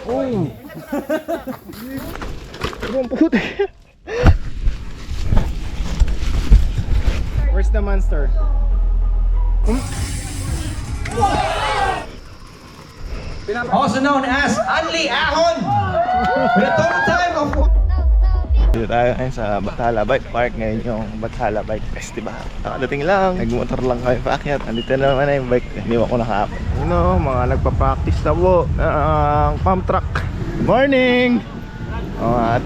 Uy! Ibang puti. Where's the monster? Also known as Anli Ahon. With a total time of... Dito tayo ngayon sa Bathala Bike Park. Ngayon yung Bathala Bike Festival. Nakadating lang, nagmotor lang kami paakyat. Andito na naman na yung bike. Iniwan ko na kahapon. Mga nagpa-practice na po ng pump truck. Good morning!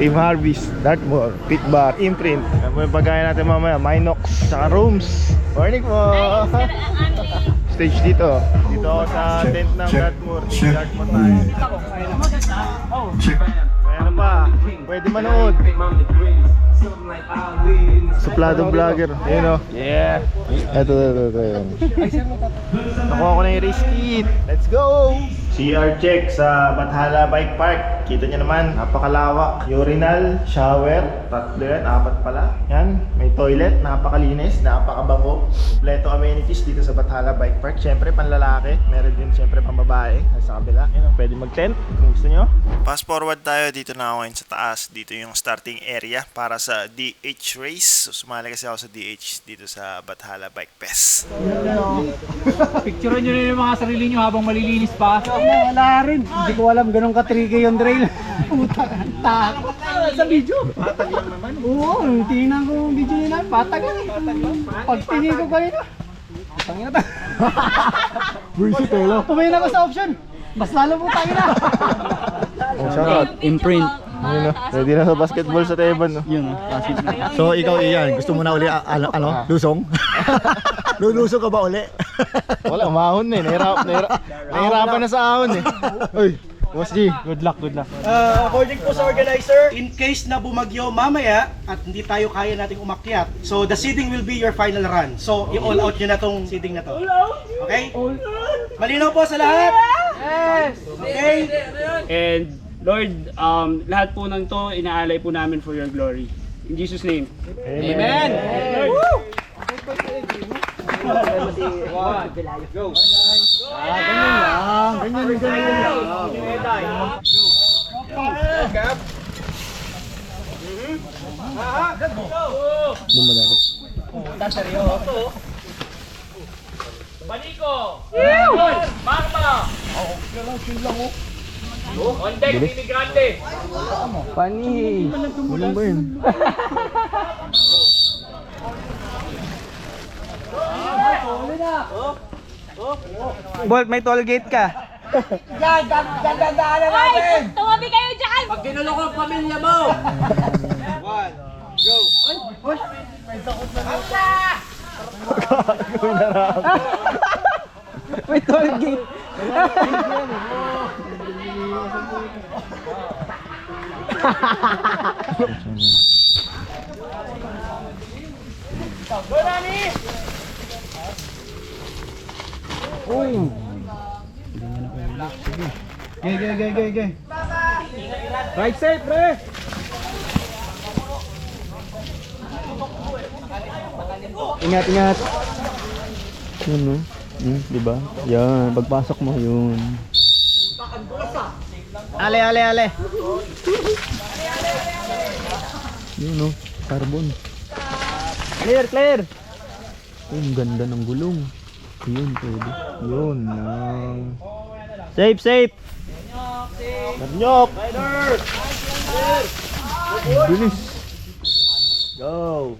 Team Harvest, Dartmoor, Pit Bar, Imprint. Ano yung pagkain natin mamaya? Minox, saka Rooms. Morning po! Stage dito. Dito ako sa tent ng Dartmoor. Dartmoor tayo. Ano pa? Pwede manood. Supladong vlogger. Ayun o. Yeah. Ito. Nakuha ko na yung race kit. Let's go! CR check sa Bathala Bike Park. Kita nyo naman, napakalawak. Urinal, shower, tatlo yan, 4 pala. Yan, may toilet, napakalinis, napakabango. Kompleto amenities dito sa Bathala Bike Park. Siyempre, panlalaki. Meron din siyempre pang babae. Sa kabila, yan, pwede mag-tent kung gusto nyo. Fast forward tayo, dito na ako ngayon sa taas. Dito yung starting area para sa DH race. So, sumali kasi ako sa DH dito sa Bathala Bike Fest. Picturean nyo rin yung mga sarili nyo habang malilinis pa. Wala rin. Hindi ko alam ganun ka-tricky yung trail. Puta, takot sa video. Patag lang naman. Oo, tingnan ko yung video nila. Patag lang. Pag tingin ko kayo na. Tangin na. Buisit eh, lo. Tumayin ako sa option. Mas lalo po tangin na. Shoutout. Imprint. Ayun na, ready na sa basketball sa Teban. No? Yun, classic. So ikaw Ian, gusto mo na uli lusong? Lulusong ka ba uli? Wala, umahon na eh. Nahirapan na sa ahon eh. Uy, Boss G, good luck. According po sa organizer, in case na bumagyo mamaya at hindi tayo kaya nating umakyat, so the seeding will be your final run. So i-all out nyo na tong seeding na to. Okay? Malinaw po sa lahat? Yes! Okay? And Lord, lahat po ng to inaalay po namin for your glory. In Jesus' name. Amen. Go! Paniko! Marma! On deck, Mini Grande! Pani. Walang ba yun? Bolt, may toll gate ka. Yan! Gandaan natin! Tumabi kayo dyan! Pag ginulo ko ang pamilya mo! One, go! Gawin na lang. May toll gate. Gay. Right safe, pre. Ingat. Yun no? Diba? Yan, pagpasok mo yun. Ale. Yun no? Carbon. Clear. Ang ganda ng gulong. Yun, pwede. Yun, Safe. Narnyok! Bilis! Go!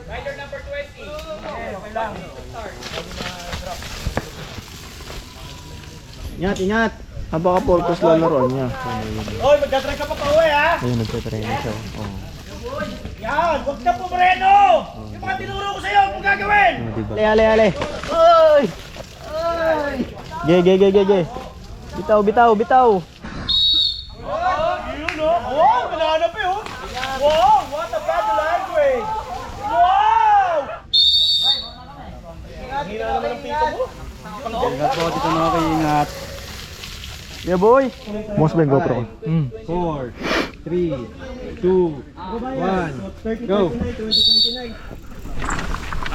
Rider number 20. Ingat! Napaka-purpose lalaroan niya. Hoy, magdadry ka pa pauwi ha! Ayun, nagtatrain siya. Oh. Yan! Huwag na pumereno! Yung mga tinuro ko sa'yo, kung gagawin! Diba? Ale. Ge. Bitaw. Yun o! Oh, mananap eh oh! Wow! What a bad language! Wow! Hina naman ang pito mo! Ingat po, dito na ako ingat. Yeah, boy! Most ba yung GoPro? 4, 3, 2, 1, go!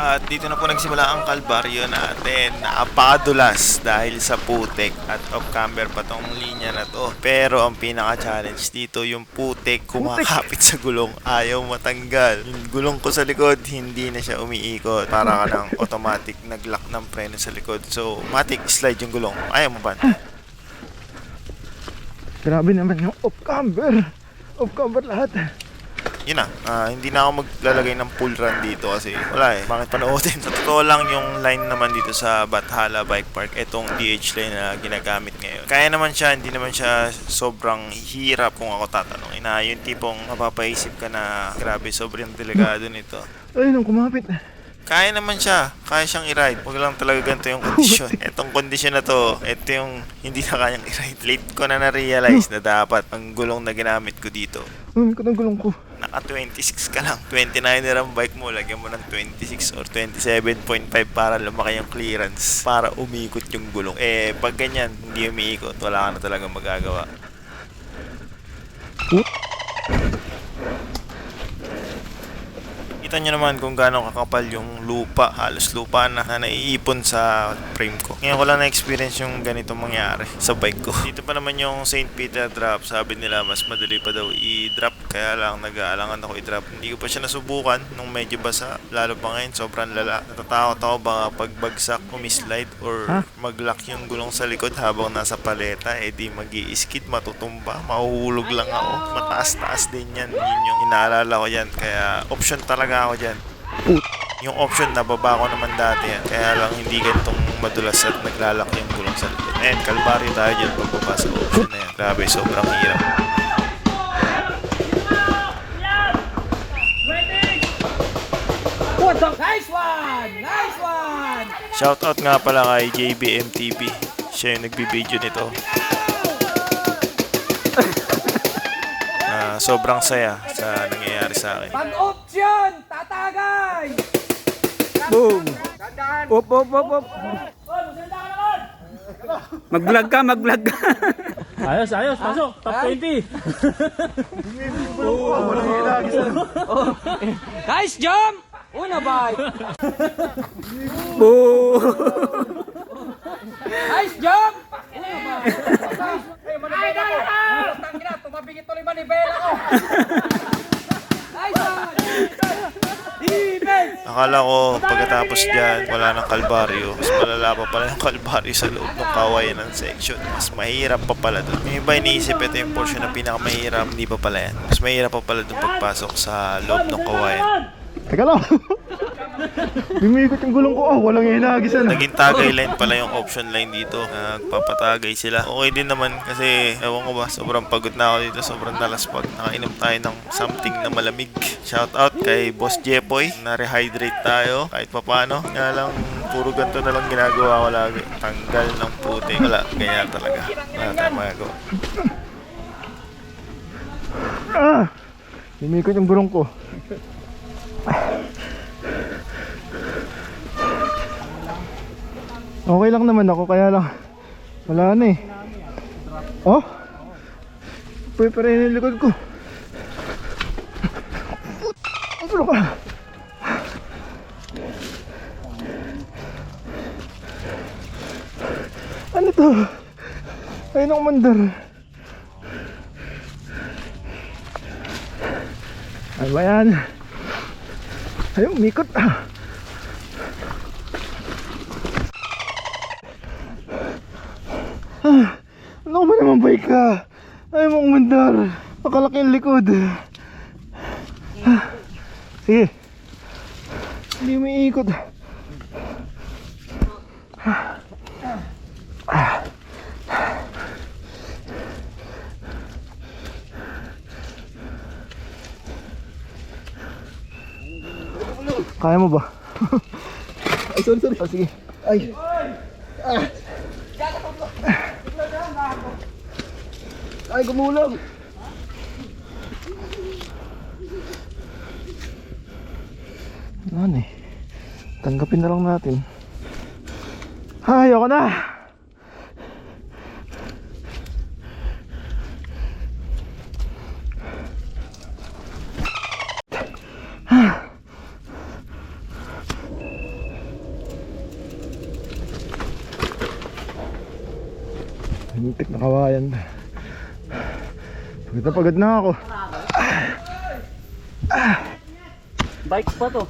At dito na po nagsimula ang kalbaryo natin. Napakadulas dahil sa putik at off-camber pa tong linya na to. Pero ang pinaka-challenge dito, yung putik kumakapit sa gulong. Ayaw matanggal. Yung gulong ko sa likod, hindi na siya umiikot. Para ka ng automatic nag-lock ng preno sa likod. So, matik slide yung gulong. Ayaw mo ba? Grabe naman yung off-camber. Off-camber lahat. Yun na, hindi na ako maglalagay ng full run dito kasi wala eh, bakit panoorin? Sa totoo lang yung line naman dito sa Bathala Bike Park, itong DH line na ginagamit ngayon. Kaya naman siya, hindi naman siya sobrang hirap kung ako tatanungin. Yung tipong mapapaisip ka na grabe, sobrang delikado nito. Ay, nung kumapit. Kaya naman siya, kaya siyang i-ride. Huwag lang talaga ganito yung kondisyon. Itong kondisyon na to, ito yung hindi na kayang i-ride. Late ko na na-realize na dapat ang gulong na ginamit ko dito. Ang ikot ng gulong ko. Naka 26 ka lang. 29er ang bike mo, lagyan mo ng 26 or 27.5 para lumaki yung clearance. Para umikot yung gulong. Eh, pag ganyan, hindi umiikot, wala ka na talagang magagawa. Kita nyo naman kung gaano kakapal yung lupa, halos lupa na naiipon sa frame ko. Ngayon ko lang na-experience yung ganito mangyari sa bike ko. Dito pa naman yung St. Peter drop, sabi nila mas madali pa daw i-drop, kaya lang nag-aalangan ako i-drop. Hindi ko pa siya nasubukan nung medyo basa, lalo pa ngayon sobrang lala. Natatakot ako baka pagbagsak, umislide or mag-lock yung gulong sa likod habang nasa paleta, eh di mag-i-skid, matutumba, mahuhulog lang ako. Mataas-taas din yan, yun yung inaalala ko yan, kaya option talaga ako dyan. Yung option na baba ko naman dati yan, kaya lang hindi ganitong madulas at naglalak yung gulong sa likod. And kalbaryo tayo dyan pagbaba sa option na yan. Grabe, sobrang hirap. Nice one! Nice one! Shoutout nga pala kay JBMTV. Siya yung nagbibideo nito. Sobrang saya sa nangyayari sa akin. Pag-option! Tatagay! Boom! Op, op, op, op. Mag-vlog ka, mag-vlog ka. Ayos, ayos. Pasok. Top 20. Guys, jump! Una bike! Boom! Guys, jump! Una bike! Ay, manibela ko! Tangina, tumabigit tuloy manibela ko! Nice one! Defense! Akala ko pagkatapos dyan, wala nang kalbaryo. Mas malala pa pala yung kalbaryo sa loob ng kawayan ng section. Mas mahirap pa pala dun. Yung iba iniisip, ito yung portion na pinakamahirap. Hindi pa pala yan. Mas mahirap pa pala dun pagpasok sa loob ng kawayan. Teka lang. Bumikot yung gulong ko. Walang ilagisan. Naging tagay line pala yung option line dito. Nagpapatagay sila. Okay din naman kasi ewan ko ba, sobrang pagod na ako dito, sobrang nalaspag. Nakainom tayo ng something na malamig. Shout out kay Boss Jepoy. Na-rehydrate tayo kahit papano. Kaya lang puro ganito na lang ginagawa ko lagi. Tanggal ng puti. Wala, ganyan talaga. Wala tayong magagawa. Bumikot yung gulong ko. Okay lang naman ako, kaya lang wala na eh. Oh? Pwede rin yung likod ko. Ano ka? Ano to? Ayun ang mandar. Ano ba yan? Ayun, umikot. Ano ba naman bike ka? Ayaw mong mandar. Nakalaki yung likod. Sige. Hindi mo iikot. Kaya mo ba? Ay, sorry. Oh, sige. Ay. Ay, gumulang. Ano eh. Tanggapin na lang natin. Ay, ayoko na. Muntik na kawayan. Pagod na ako. Bikes pa to.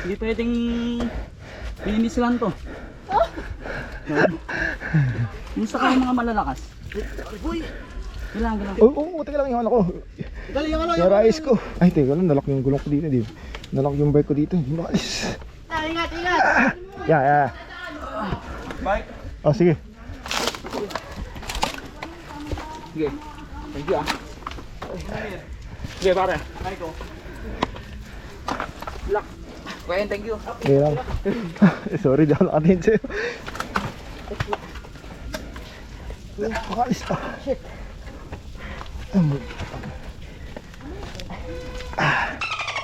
Hindi pwedeng linis lang to. Kumusta ka yung mga malalakas? Kailangan. Teka lang yung ano ko. Yung rice ko. Ay, teka lang, nalak yung gulong ko dito. Nalak yung bike ko dito. Hindi makalis. Ingat! Yeah. Bike. Oh, sige. Sige. Thank you Sige pare. Lock. Kuya, thank you. Okay lang. Sorry, di ako nakatingin sa'yo. Makalis pa.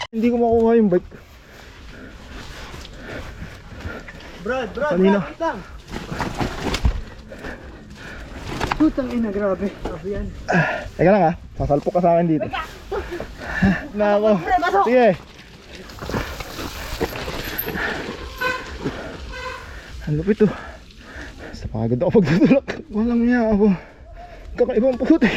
Hindi ko makuha yung bike. Brad, Kanina. wait lang. Putang ina, grabe. Grabe yan. Teka lang ha, sasalpok ka sa akin dito. Na ako. Sige. Ang lupit oh. Basta pagod ako pagtutulak. Walang niya ako. Kakaibang puti.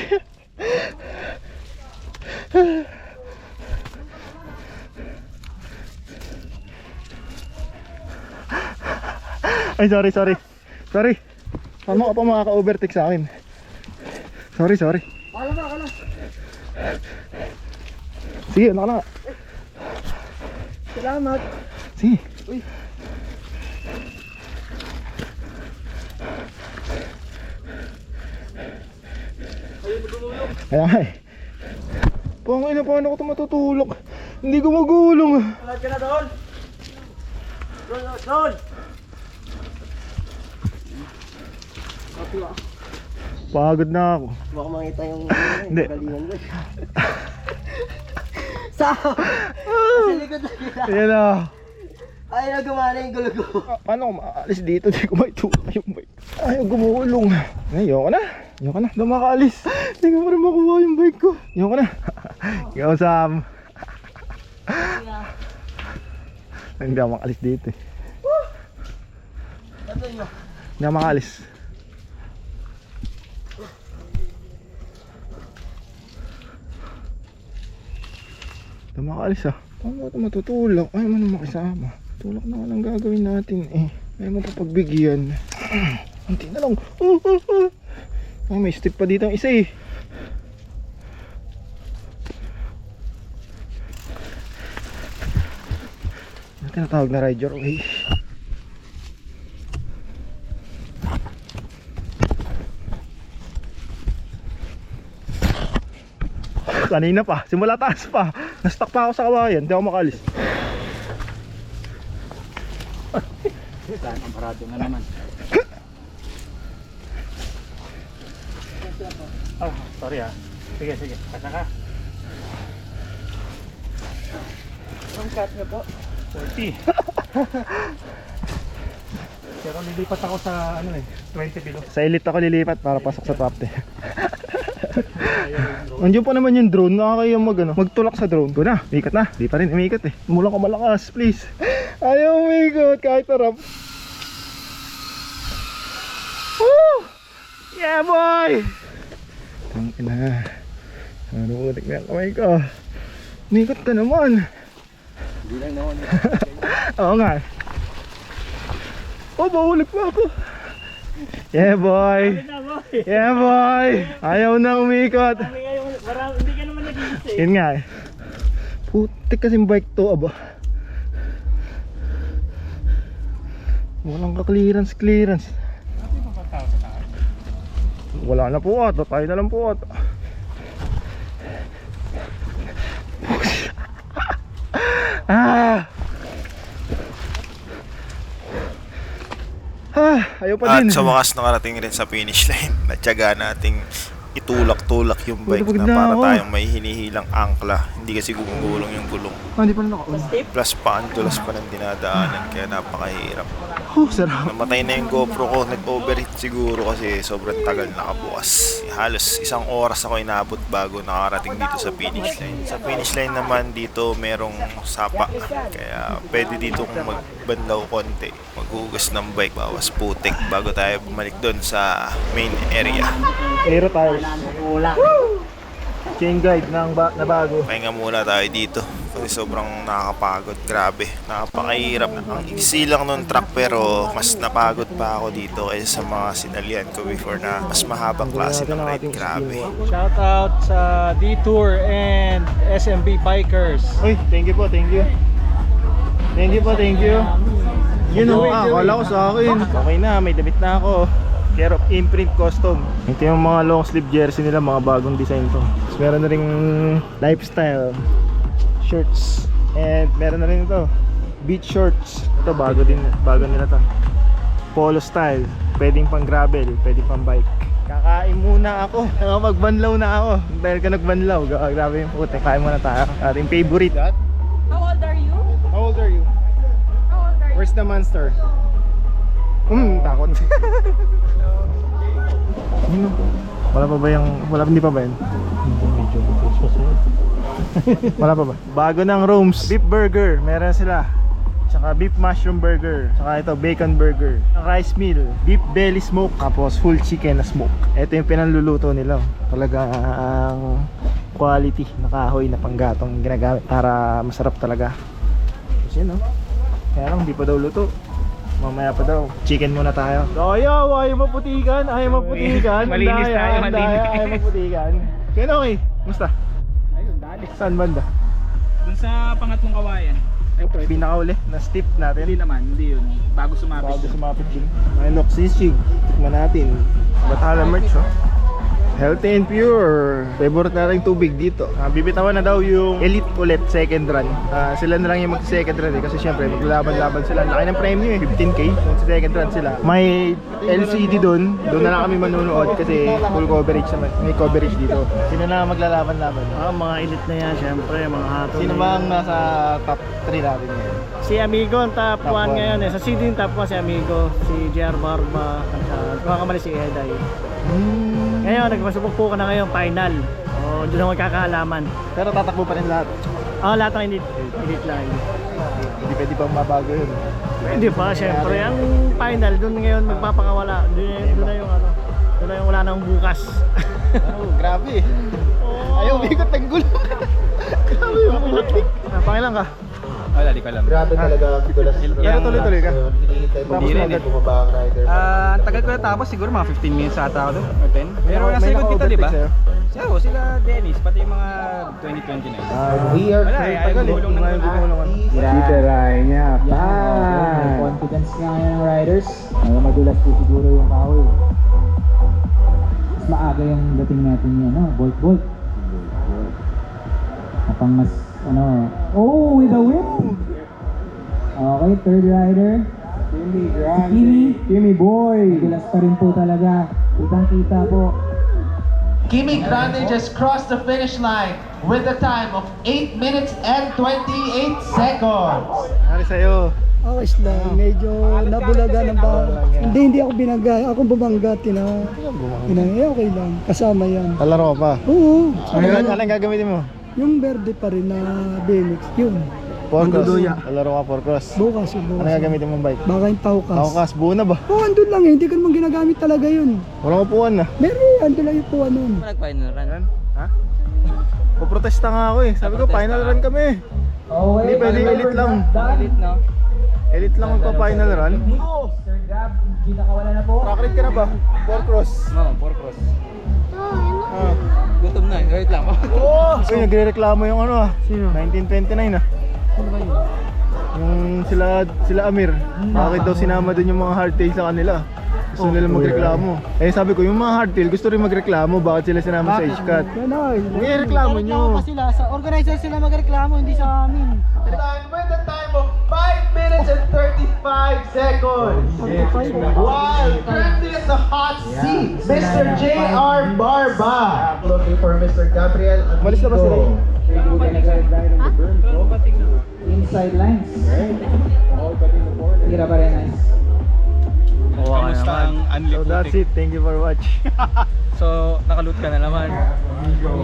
Ay, sorry. Paano ka pa makaka-overtake sa akin? Sorry. Kala. Sige, ano ka na. Salamat. Sige. Kaya nga eh. Pangina, paano ko ito matutulog? Hindi ko magulong. Lahat ka na doon. Doon. Pagod na ako. Baka makita yung Hindi. galingan ko. Sa likod lang kita. Ayan na. Ay, nagumana yung gulo ko. Paano ako makaalis dito? Hindi ko maitulak yung bike. Ayaw gumulong. Ayoko na. Hindi ako makaalis. Hindi ko pa rin makuha yung bike ko. Ayoko na. Ikaw, Sam. Hindi ako makaalis dito eh. Hindi ako makaalis. Hindi ako makaalis ah. Paano ito matutulak? Ayaw mo na makisama. Tulak na lang gagawin natin eh. Ayaw mo pa pagbigyan. Hindi na lang. Ay, may stick pa dito ang isa eh. Ano tinatawag na rider way? Kanina pa, simula taas pa. Na-stuck pa ako sa kawayan, hindi ako makalis. Saan ang parado na naman. Oh, sorry ah. Sige. Kasa ka. Ang cut niyo po. 40. Pero lilipat ako sa 20 below. Sa elite ako lilipat para pasok sa top 10. Andiyan pa naman yung drone, nakakaya magtulak sa drone ko na. Umikat na, di pa rin umikat eh. Umulang ka malakas, please. Ayaw umikot kahit harap. Woo! Yeah boy! Tangin na. Ano utik na yung kamay ko. Umikot ka naman. Hindi lang naman. Oo nga. Oh, mahulog pa ako. Yeah boy. Yeah boy. Ayaw na umikot. Hindi ka naman nag-iisip. Yun nga eh. Putik kasing bike to, aba. Walang ka-clearance. Wala na po ata, tayo na lang po ata. Ayaw pa din. At sa wakas nakarating rin sa finish line. Natyaga nating itulak-tulak yung bike Pagod na na para ako. tayong may hinihilang angkla. Hindi kasi gumugulong yung gulong. Hindi pa rin naka-on. Plus paandulas pa ng dinadaanan kaya napakahirap. Sarap. Namatay na yung GoPro ko, nag-overheat siguro kasi sobrang tagal nakabukas. Halos 1 oras ako inabot bago nakarating dito sa finish line. Sa finish line naman dito merong sapa, kaya pwede dito kung magbanlaw konti, maghugas ng bike, bawas putik bago tayo bumalik doon sa main area. Aero tires. Chain guide na bago. Pahinga muna tayo dito kasi sobrang nakakapagod, grabe, napakahirap. Ang easy lang nung truck pero mas napagod pa ako dito kaysa sa mga sinalian ko before na mas mahabang klase ng ride, grabe. Shout out sa Detour and SMB Bikers. Uy, thank you po, thank you. Thank you po, thank you. Yun o, akala ko sa akin. Okay na, may damit na ako. Care of Imprint Custom. Ito yung mga long sleeve jersey nila, mga bagong design to. Tapos meron na ring lifestyle shirts. And meron na rin ito, beach shorts. Ito bago din, bago nila to. Polo style, pwedeng pang gravel, pwedeng pang bike. Kakain muna ako, magbanlaw na ako. Dahil ka nagbanlaw, grabe yung puti. Kain muna tayo, ating favorite. How old are you? How old are you? How old are you? Where's the monster? Takot. Ano? Wala pa ba yung... hindi pa ba yun? Wala pa ba? Bago ng Rome's Beef Burger, meron sila. Tsaka beef mushroom burger. Tsaka ito, bacon burger. Rice meal, beef belly smoke. Tapos full chicken na smoke. Ito yung pinanluluto nila. Talaga ang quality na kahoy na panggatong ginagamit para masarap talaga. Kasi no? Kaya lang, di pa daw luto. Mamaya pa daw. Chicken muna tayo. So ayaw maputikan. Ayaw maputikan. Malinis tayo, malinis. Ayaw maputikan. Kaya okay. Musta? Ayun, dali. Saan banda? Dun sa pangatlong kawayan. Pinakauli na steep natin. Hindi naman, hindi yun. Bago sumapit. Bago sumapit din. May Loxisig. Tikman natin. Bathala merch oh. Healthy and pure. Favorite na rin tubig dito. Bibitawan na daw yung Elite ulit second run. Sila na lang yung mag-second run eh. Kasi syempre maglalaban-laban sila. Laki ng premium eh. 15k kung sa second run sila. May LCD doon. Doon na lang kami manunood kasi full coverage naman. May coverage dito. Sino na maglalaban-laban? Mga elite na yan, syempre, mga hatol. Sino ba ang nasa top 3 natin ngayon? Si Amigo ang top Top 1 one. ngayon eh. Sa CD yung top 1 si Amigo, si JR Barba, at mga kamali si Eday. Ngayon, nagpasubok po ka na ngayon, final. O, doon ako magkakaalaman. Pero tatakbo pa rin lahat. Lahat ng elite lang. Hindi pwede pa mabago yun. Hindi pa, syempre. Ang final, doon ngayon magpapakawala. Doon na yung ano, doon na yung wala nang bukas. Grabe. Ayaw umikot ng gulong. Grabe yung putik. Pangilan ka? Wala, di ko alam. Grabe talaga, Picolas. Pero tuloy-tuloy ka. Tapos Hindi rin agad eh. bumaba ang rider. Ang tagal ko natapos, siguro mga 15 minutes ata ako doon, or 10. Pero nasa likod kita, di ba? Sila Dennis, pati yung mga 2029. We are Wala eh, ayaw gumulong ng gulong. Titirahin niya pa. May confidence nga yan ng riders. Madulas po siguro yung kahoy. Mas maaga yung dating natin yan, no? Bolt. Kapang mas, with a whip! Okay, third rider. Kimi boy! Madulas pa rin po talaga. Kitang-kita po. Kimi Grande just crossed the finish line with a time of 8 minutes and 28 seconds. Ano sa'yo? Ayos lang, medyo nabulaga ng bawal. Hindi ako binangga, ako bumangga, okay lang, kasama yan. Talaro ka pa? Oo, Anong gagamitin mo? yung verde pa rin na BMX, yun. Four cross. Manduduya. Talaro ka 4 cross. Bukas yun, Ano bukas. gagamitin mong bike? Baka yung taukas. Taukas, buo na ba? Oo, andun lang eh, hindi ko naman ginagamit talaga yun. Walang upuan na. Meron, andun lang yung puwan nun. Yan? Ha? Puprotesta nga ako eh. Sabi ko, final run kami. Hindi pwede elite lang. Elite lang magpa-final run. Sir Gab, hindi nakawala na po. Track ride ka na ba? 4 cross. Oo, 4 cross. Ah. Gutom na, wait lang. So, nagre-reklamo yung Sino? 1929 ah. Ano ba yun? Yung sila Amir. Bakit daw sinama din yung mga hardtail sa kanila? Gusto nila magreklamo. Eh sabi ko, yung mga hardtail gusto rin magreklamo. Bakit sila sinama sa H-Cut? Yan ay. May reklamo nyo. Sila, sa organizer sila magreklamo, hindi sa amin. With a time of 5 5 minutes and 35 seconds. While currently in the hot seat, Mr. J.R. Barba. Looking for Mr. Gabriel Amigo. Malis na ba sila yun? Inside lines. Tira pa rin, nice. Kamusta ang Unli So that's it. Thank you for watching. So, nakaloot ka na naman.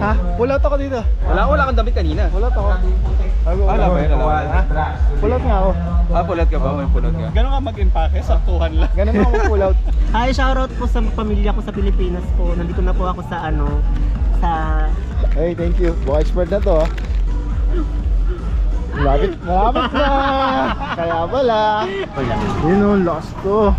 Ha? Pulat ako dito. Wala kang damit kanina. Pulat ako. Wala ba yun? Ha? Pulat nga ako. Pulat ka ba? May pulot ka? Gano'n ka mag-impake? Saktuhan lang. Ganun ako mag-pull-out. Hi, shoutout po sa pamilya ko sa Pilipinas po. Nandito na po ako sa sa Hey, thank you. Baka expert na to, ha? Malapit na! Kaya pala. Yun o, last to.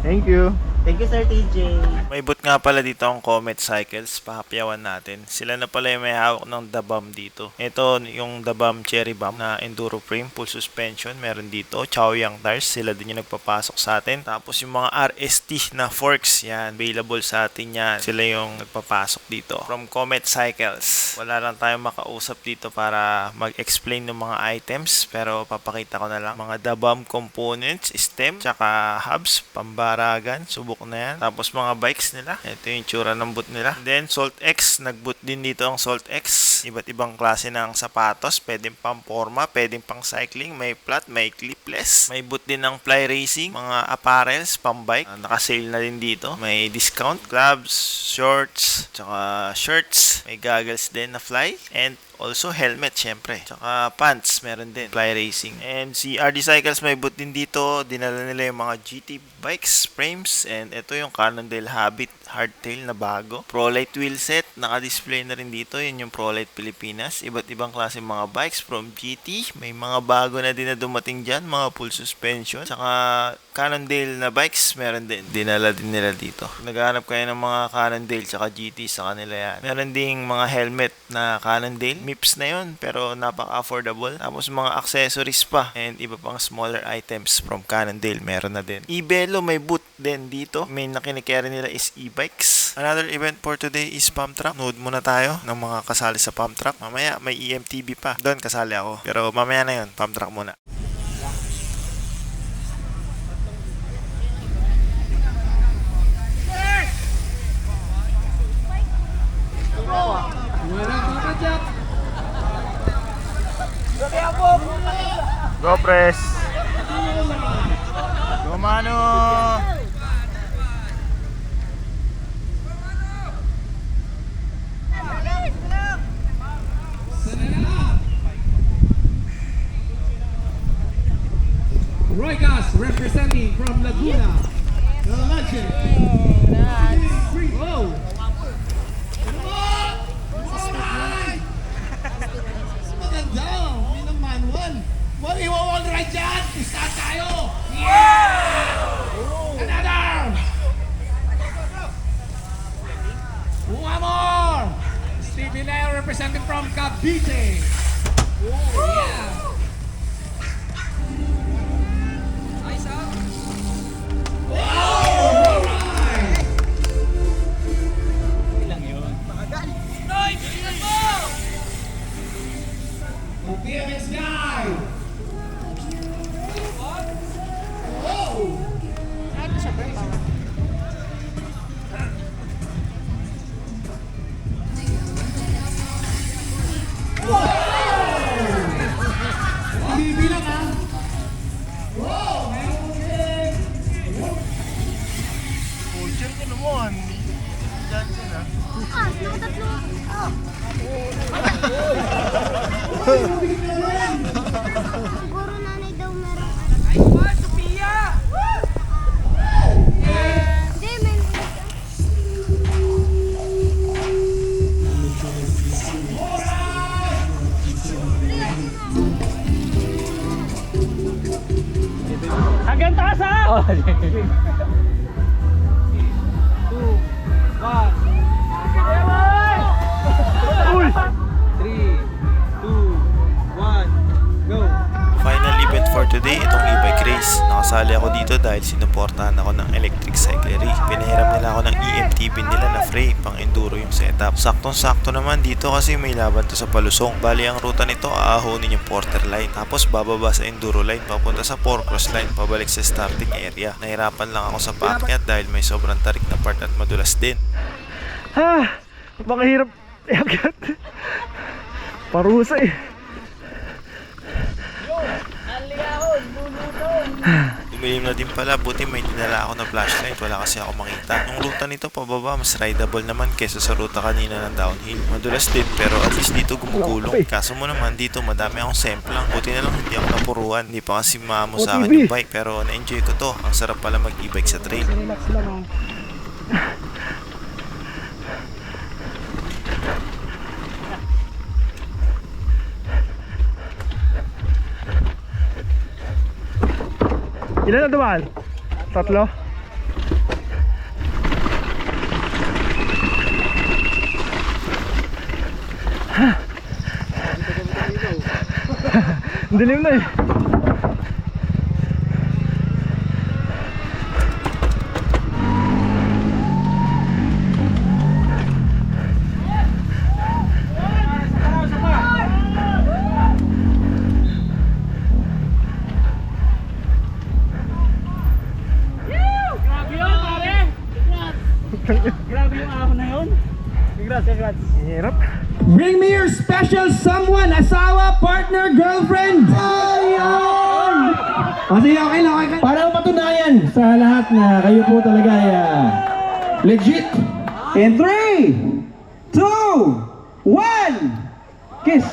Thank you. Thank you, Sir TJ. May boot nga pala dito ang Comet Cycles, pahapyawan natin. Sila na pala yung may hawak ng Dabam dito. Ito yung Dabam Cherry Bomb na enduro frame, full suspension, meron dito. Chaoyang tires, sila din yung nagpapasok sa atin. Tapos yung mga RST na forks, yan, available sa atin yan. Sila yung nagpapasok dito. From Comet Cycles, wala lang tayong makausap dito para mag-explain ng mga items, pero papakita ko na lang. Mga Dabam components, stem, tsaka hubs, pambaragan, subok na yan. Tapos mga bikes nila. Ito yung tsura ng boot nila. Then Salt X, nag-boot din dito ang Salt X. Iba't ibang klase ng sapatos. Pwedeng pang forma, pwedeng pang cycling. May flat, may clipless. May boot din ng fly racing. Mga apparels, pang bike. Naka-sale na din dito. May discount. Gloves, shorts, tsaka shirts. May goggles din na fly. And also helmet syempre. Tsaka pants meron din. Fly racing. And si RD Cycles may boot din dito. Dinala nila yung mga GT bikes, frames. And ito yung Cannondale Habit hardtail na bago. ProLite wheel set. Naka-display na rin dito. Yun yung ProLite Pilipinas. Iba't ibang klase mga bikes from GT. May mga bago na din na dumating dyan. Mga full suspension. Tsaka Cannondale na bikes meron din. Dinala din nila dito. Naghahanap kayo ng mga Cannondale tsaka GT sa kanila yan. Meron ding mga helmet na Cannondale. MIPS na yun pero napaka-affordable. Tapos mga accessories pa and iba pang smaller items from Cannondale meron na din. Ibelo may boot din dito. Main na kinikerry nila is e-bikes. Another event for today is pump track. Nood muna tayo ng mga kasali sa pump track. Mamaya may EMTB pa. Doon kasali ako. Pero mamaya na yun. Pump track muna. Go press. Go mano. Roy Gas representing from Laguna. The legend. Whoa. What do you want right dyan? Isa tayo! Yeah! Another! One more! Stevie Nair representing from Cavite. Oh, yeah! Nice out! Oh! Alright! Ilang yun? Noy! Bilisan mo! The BMX guy! Bibilang ha? Wow! Oh, dyan ka naman. Dyan ka na. Tatlo. Siguro nanay daw meron. Ay, Sophia! Hindi, may Hanggang taas ha! Oh, 2, 1. 3, 2, 1, go! Final event for today itong e-bike race. Nakasali ako dito dahil sinuportahan ako ng Electric Cyclery. Pinahiram nila ako ng EMTB nila na frame, pang enduro yung setup. Saktong-sakto naman dito kasi may laban to sa Palusong. Bali ang ruta nito, aahonin yung Porter Line. Tapos bababa sa Enduro Line, papunta sa 4 Cross Line, pabalik sa starting area. Nahirapan lang ako sa paakyat dahil may sobrang tarik na part at madulas din. Baka hirap iakyat. Parusa eh. Dumilim na din pala, buti may dinala ako na flashlight, wala kasi ako makita. Yung ruta nito pababa, mas rideable naman kesa sa ruta kanina ng downhill. Madulas din pero at least dito gumukulong. Kaso mo naman dito madami akong semplang, buti na lang hindi ako napuruan. Hindi pa kasi maamo sa akin yung bike pero na-enjoy ko to. Ang sarap pala mag-e-bike sa trail. Relax lang oh. Ilan na dumaan? 3? Dilim na eh. Grabe yung ahon na yun. Congrats. Hirap. Bring me your special someone, asawa, partner, girlfriend. Ayun! Kasi okay lang. Para mapatunayan sa lahat na kayo po talaga ay legit. In 3, 2, 1, kiss.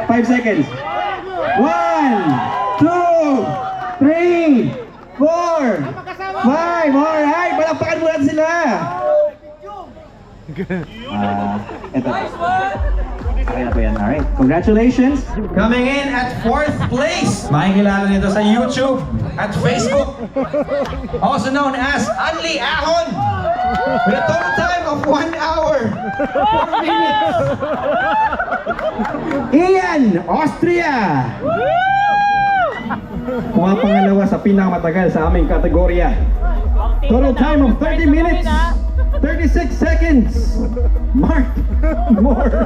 5 seconds. 1, 2, 3, 4, 5. Alright, palakpakan mo natin sila. Ito. Okay na po yan. Alright, congratulations. Coming in at 4th place. Makikilala nito sa YouTube at Facebook. Also known as Anli Ahon. With a total time of 1 hour, 4 minutes. Ian, Austria. Mga pangalawa sa pinakamatagal sa aming kategorya. Total time of 30 minutes, 36 seconds. Mark Moore.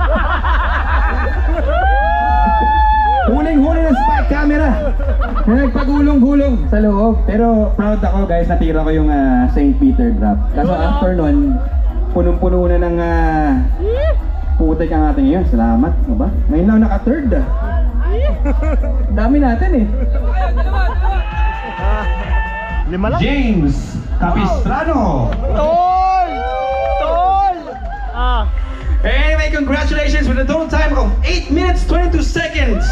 Huling-huli ng spy camera. Nagpagulong-gulong sa loob. Pero proud ako guys, natira ko yung St. Peter Drop. Kaso after nun, punong-puno na ng putik ang ating ngayon. Salamat. Ano ba? Ngayon lang naka-third. Dami natin eh. 5 lang. James Capistrano. Tol! Anyway, congratulations with a total time of 8 minutes 22 seconds.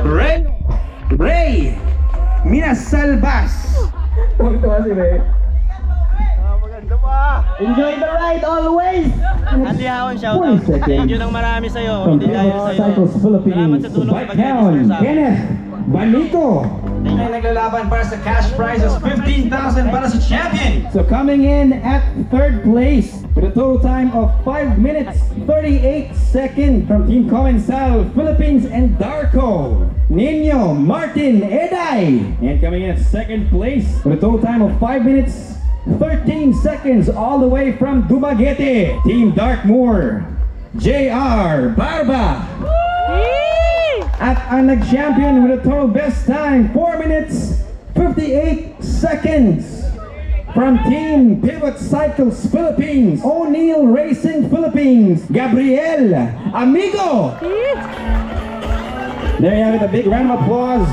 Ray Minasalbas. Tuwa si Ray. Maganda pa. Enjoy the ride always! Anli Ahon, shoutout. Thank you ng marami sa'yo. Hindi dahil sa'yo. Cycles Philippines. Salamat sa tulong sa Bike pag-register Town, sa akin. Kenneth Banico. Ay naglalaban para sa cash prizes, 15,000 para sa champion. So coming in at 3rd place with a total time of 5 minutes 38 seconds from Team Comensal Philippines and Darko, Nino Martin Eday. And coming in at 2nd place with a total time of 5 minutes 13 seconds all the way from Dumaguete, Team Darkmoor, JR Barba. At ang nag-champion with a total best time, 4 minutes 58 seconds from Team Pivot Cycles Philippines, O'Neill Racing Philippines, Gabriel Amigo. There you have it, a big round of applause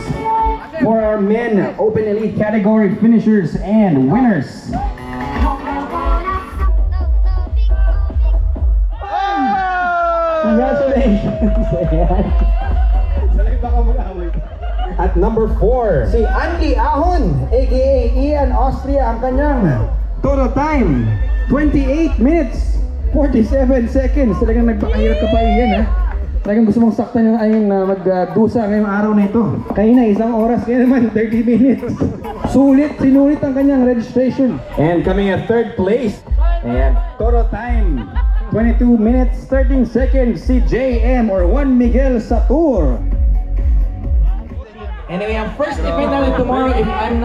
for our men Open Elite category finishers and winners. Congratulations! At number 4, si Anli Ahon, aka Ian Austria, ang kanyang total time, 28 minutes, 47 seconds. Talagang nagpakahirap ka pa Ian ha. Talagang gusto mong saktan yung ayun na magdusa ngayong araw na ito. Kaya na 1 oras, kaya naman 30 minutes. Sinulit ang kanyang registration. And coming at 3rd place, and total time, 22 minutes, 13 seconds, si JM or Juan Miguel Satur. Anyway, ang first event natin tomorrow, if I'm not